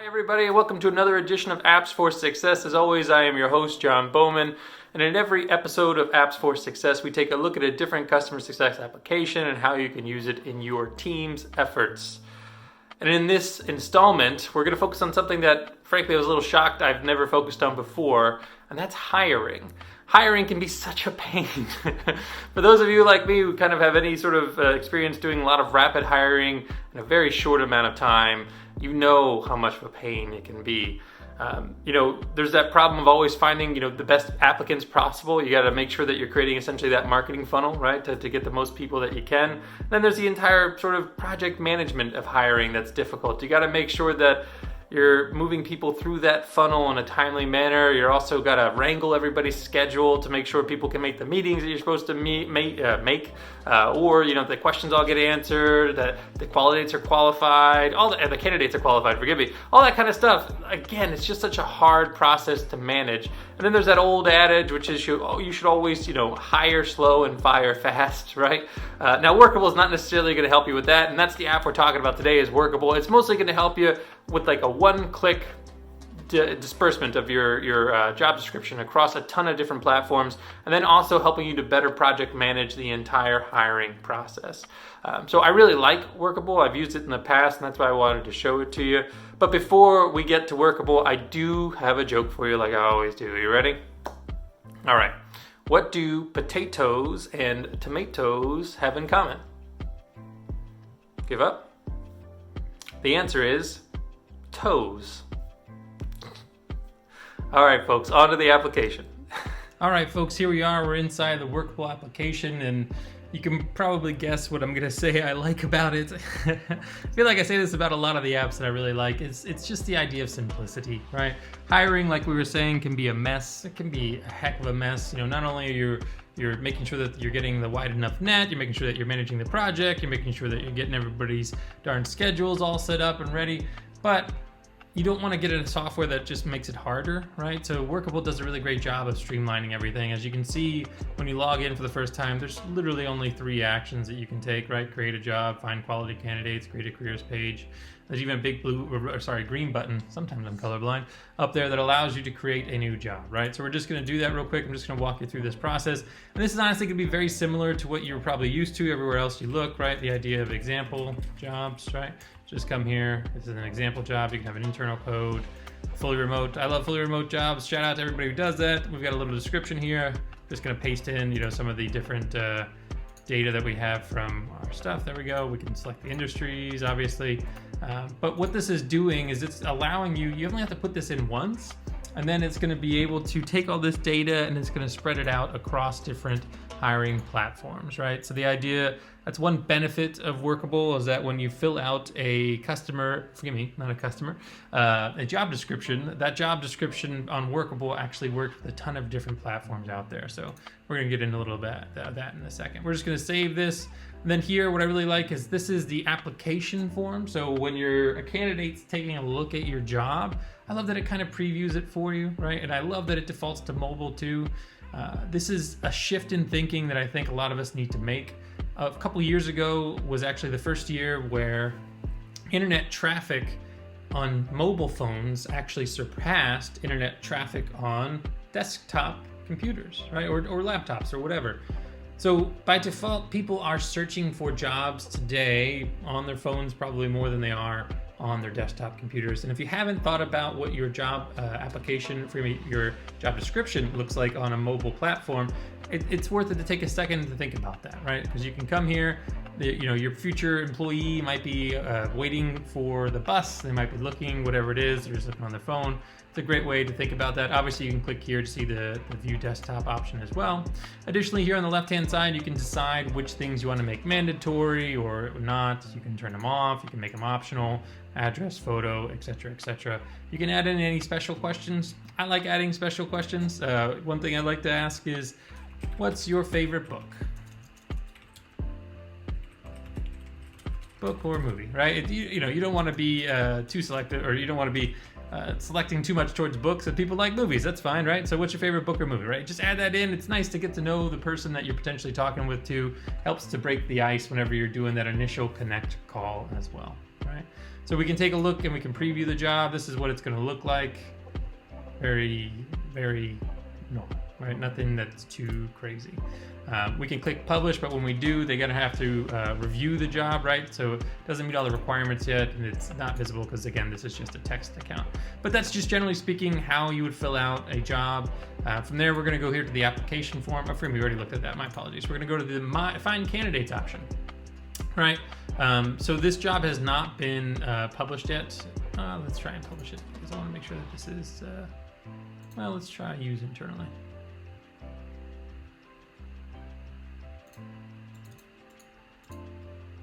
Hi everybody, welcome to another edition of Apps for Success. As always, I am your host, John Bowman, and in every episode of Apps for Success, we take a look at a different customer success application and how you can use it in your team's efforts. And in this installment, we're going to focus on something that, frankly, I was a little shocked I've never focused on before, and that's hiring. Hiring can be such a pain. For those of you like me who kind of have any sort of experience doing a lot of rapid hiring in a very short amount of time, you know how much of a pain it can be. There's that problem of always finding, the best applicants possible. You got to make sure that you're creating essentially that marketing funnel, right, to get the most people that you can. Then there's the entire sort of project management of hiring that's difficult. You got to make sure that you're moving people through that funnel in a timely manner. You're also got to wrangle everybody's schedule to make sure people can make the meetings that you're supposed to make, or the questions all get answered, that the candidates are qualified, the candidates are qualified, forgive me, all that kind of stuff. Again, it's just such a hard process to manage. And then there's that old adage, which is you should always, hire slow and fire fast, right? Now, Workable is not necessarily going to help you with that, and that's the app we're talking about today is Workable. It's mostly going to help you with like a one-click disbursement of your job description across a ton of different platforms, and then also helping you to better project manage the entire hiring process. So I really like Workable. I've used it in the past, and that's why I wanted to show it to you. But before we get to Workable, I do have a joke for you like I always do. Are you ready? All right. What do potatoes and tomatoes have in common? Give up? The answer is toes. All right, folks, on to the application. All right, folks, here we are. We're inside the Workable application, and you can probably guess what I'm going to say I like about it. I feel like I say this about a lot of the apps that I really like. It's just the idea of simplicity, right? Hiring, like we were saying, can be a mess. It can be a heck of a mess. Not only are you're making sure that you're getting the wide enough net, you're making sure that you're managing the project, you're making sure that you're getting everybody's darn schedules all set up and ready, but you don't want to get in a software that just makes it harder, right? So Workable does a really great job of streamlining everything. As you can see, when you log in for the first time, there's literally only 3 actions that you can take, right? Create a job, find quality candidates, create a careers page. There's even a big green button, sometimes I'm colorblind, up there that allows you to create a new job, right? So we're just gonna do that real quick. I'm just gonna walk you through this process. And this is honestly gonna be very similar to what you're probably used to everywhere else you look, right? The idea of example jobs, right? Just come here, this is an example job. You can have an internal code, fully remote. I love fully remote jobs. Shout out to everybody who does that. We've got a little description here. Just gonna paste in, some of the different data that we have from our stuff. There we go. We can select the industries, obviously. But what this is doing is it's allowing you only have to put this in once, and then it's gonna be able to take all this data and it's gonna spread it out across different hiring platforms, right? So the idea, that's one benefit of Workable, is that when you fill out a job description, that job description on Workable actually works with a ton of different platforms out there. So we're gonna get into a little bit of that in a second. We're just gonna save this. And then here, what I really like is this is the application form. So when a candidate's taking a look at your job, I love that it kind of previews it for you, right? And I love that it defaults to mobile too. This is a shift in thinking that I think a lot of us need to make. A couple years ago was actually the first year where internet traffic on mobile phones actually surpassed internet traffic on desktop computers, right? Or laptops or whatever. So by default, people are searching for jobs today on their phones probably more than they are on their desktop computers. And if you haven't thought about what your job application for your job description looks like on a mobile platform, it's worth it to take a second to think about that, right? Because you can come here, your future employee might be waiting for the bus, they might be looking, whatever it is, they're just looking on their phone. It's a great way to think about that. Obviously, you can click here to see the view desktop option as well. Additionally, here on the left-hand side, you can decide which things you want to make mandatory or not. You can turn them off, you can make them optional, address, photo, etc., etc. You can add in any special questions. I like adding special questions. One thing I like to ask is, what's your favorite book? Book or movie, right? You don't want to be too selective, or you don't want to be selecting too much towards books. If people like movies, that's fine, right? So what's your favorite book or movie, right? Just add that in. It's nice to get to know the person that you're potentially talking with too. Helps to break the ice whenever you're doing that initial connect call as well, right? right? So we can take a look and we can preview the job. This is what it's going to look like. Very, very normal, right? Nothing that's too crazy. We can click publish, but when we do, they're gonna have to review the job, right? So it doesn't meet all the requirements yet, and it's not visible because again, this is just a text account. But that's just generally speaking how you would fill out a job. From there, we're gonna go here to the application form. Oh, we already looked at that, my apologies. We're gonna go to the find candidates option, right? So this job has not been published yet. Let's try and publish it because I wanna make sure that this is, well, let's try use internally.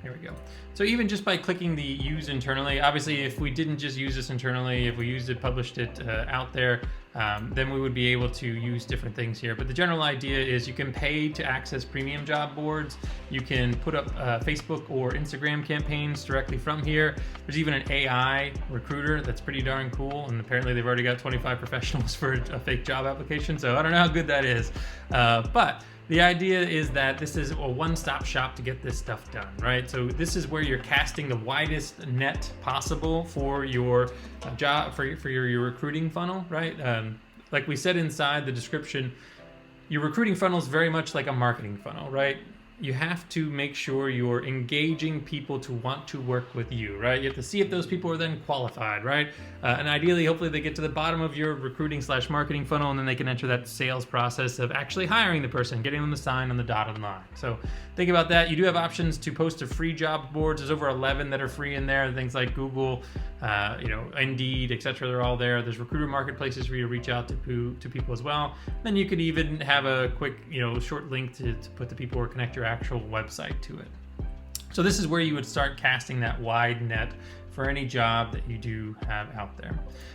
Here we go. So even just by clicking the use internally, obviously if we didn't just use this internally, if we used it, published it out there, then we would be able to use different things here. But the general idea is you can pay to access premium job boards. You can put up Facebook or Instagram campaigns directly from here. There's even an AI recruiter that's pretty darn cool. And apparently they've already got 25 professionals for a fake job application. So I don't know how good that is, but the idea is that this is a one-stop shop to get this stuff done, right? So this is where you're casting the widest net possible for your job, for your recruiting funnel, right? Like we said inside the description, your recruiting funnel is very much like a marketing funnel, right? You have to make sure you're engaging people to want to work with you, right? You have to see if those people are then qualified, right? And ideally, hopefully they get to the bottom of your recruiting/marketing funnel, and then they can enter that sales process of actually hiring the person, getting them to sign on the dotted line. So think about that. You do have options to post to free job boards. There's over 11 that are free in there. Things like Google, Indeed, etc. They're all there. There's recruiter marketplaces for you to reach out to people as well. Then you could even have a quick, short link to put the people or connect your actual website to it. So this is where you would start casting that wide net for any job that you do have out there.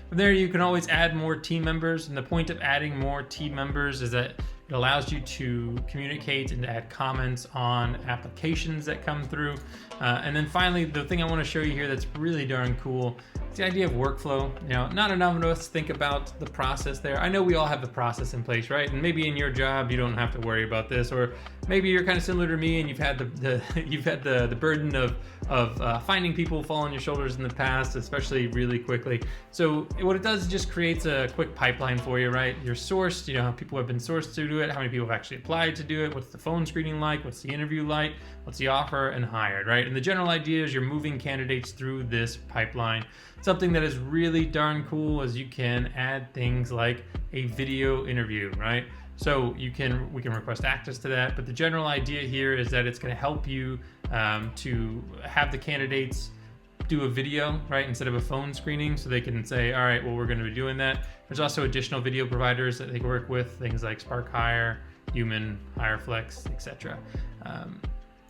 From there, you can always add more team members, and the point of adding more team members is that it allows you to communicate and add comments on applications that come through. And then finally, the thing I want to show you here that's really darn cool is the idea of workflow. Not enough of us think about the process there. I know we all have the process in place, right? And maybe in your job you don't have to worry about this, or maybe you're kind of similar to me and you've had the burden of finding people fall on your shoulders in the past, especially really quickly. So what it does is just creates a quick pipeline for you, right? You're sourced, how people have been sourced to do it, how many people have actually applied to do it, what's the phone screening like, what's the interview like, what's the offer, and hired, right? And the general idea is you're moving candidates through this pipeline. Something that is really darn cool is you can add things like a video interview, right? So we can request access to that, but the general idea here is that it's going to help you to have the candidates do a video, right, instead of a phone screening, so they can say, all right, well, we're going to be doing that. There's also additional video providers that they can work with, things like Spark Hire, Human, HireFlex, etc.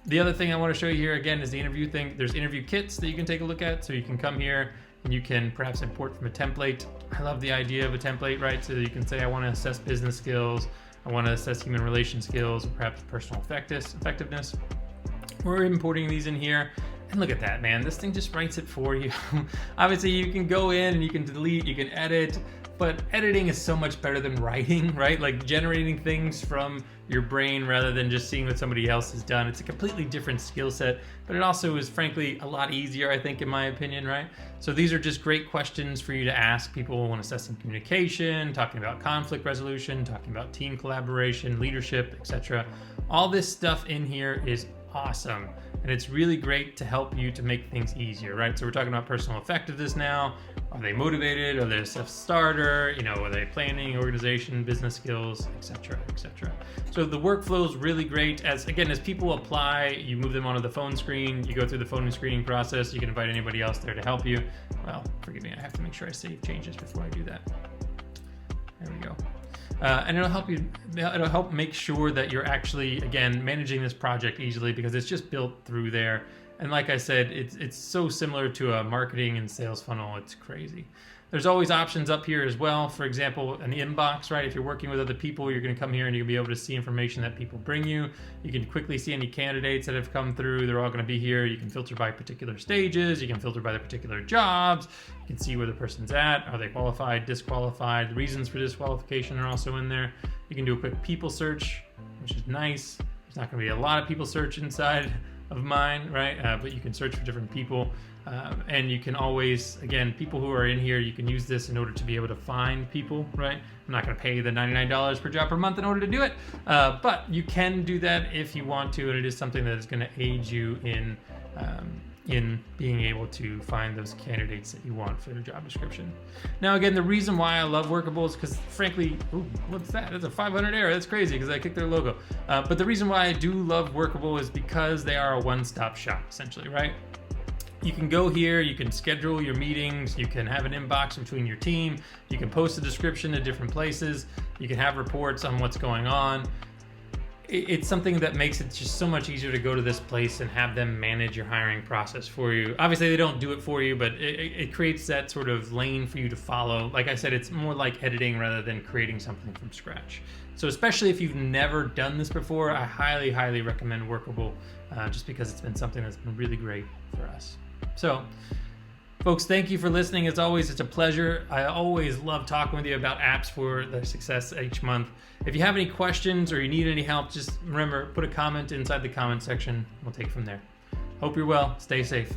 The other thing I want to show you here again is the interview thing. There's interview kits that you can take a look at, so you can come here and you can perhaps import from a template. I love the idea of a template, right? So you can say, I want to assess business skills, I want to assess human relation skills, perhaps personal effectiveness. We're importing these in here. And look at that, man. This thing just writes it for you. Obviously, you can go in and you can delete, you can edit, but editing is so much better than writing, right? Like generating things from your brain rather than just seeing what somebody else has done. It's a completely different skill set, but it also is frankly a lot easier, I think, in my opinion, right? So these are just great questions for you to ask people when assessing communication, talking about conflict resolution, talking about team collaboration, leadership, etc. All this stuff in here is awesome. And it's really great to help you to make things easier, right? So we're talking about personal effectiveness now. Are they motivated? Are they a self-starter? Are they planning, organization, business skills, etc., etc. So the workflow is really great. As people apply, you move them onto the phone screen, you go through the phone screening process, you can invite anybody else there to help you. Well, forgive me, I have to make sure I save changes before I do that. There we go. And it'll help make sure that you're actually, again, managing this project easily because it's just built through there. And like I said, it's so similar to a marketing and sales funnel. It's crazy. There's always options up here as well. For example, an inbox, right? If you're working with other people, you're going to come here and you'll be able to see information that people bring you. You can quickly see any candidates that have come through. They're all going to be here. You can filter by particular stages. You can filter by the particular jobs. You can see where the person's at. Are they qualified, disqualified? The reasons for disqualification are also in there. You can do a quick people search, which is nice. There's not going to be a lot of people search inside of mine, right? But you can search for different people. And you can always, again, people who are in here, you can use this in order to be able to find people, right? I'm not going to pay the $99 per job per month in order to do it, but you can do that if you want to, and it is something that is going to aid you in being able to find those candidates that you want for your job description. Now, again, the reason why I love Workable is because, frankly, ooh, what's that? That's a 500 error. That's crazy because I kicked their logo. But the reason why I do love Workable is because they are a one-stop shop, essentially, right? You can go here, you can schedule your meetings, you can have an inbox between your team, you can post a description to different places, you can have reports on what's going on. It's something that makes it just so much easier to go to this place and have them manage your hiring process for you. Obviously, they don't do it for you, but it creates that sort of lane for you to follow. Like I said, it's more like editing rather than creating something from scratch. So especially if you've never done this before, I highly, highly recommend Workable, just because it's been something that's been really great for us. So, folks, thank you for listening. As always, it's a pleasure. I always love talking with you about apps for their success each month. If you have any questions or you need any help, just remember, put a comment inside the comment section. We'll take it from there. Hope you're well. Stay safe.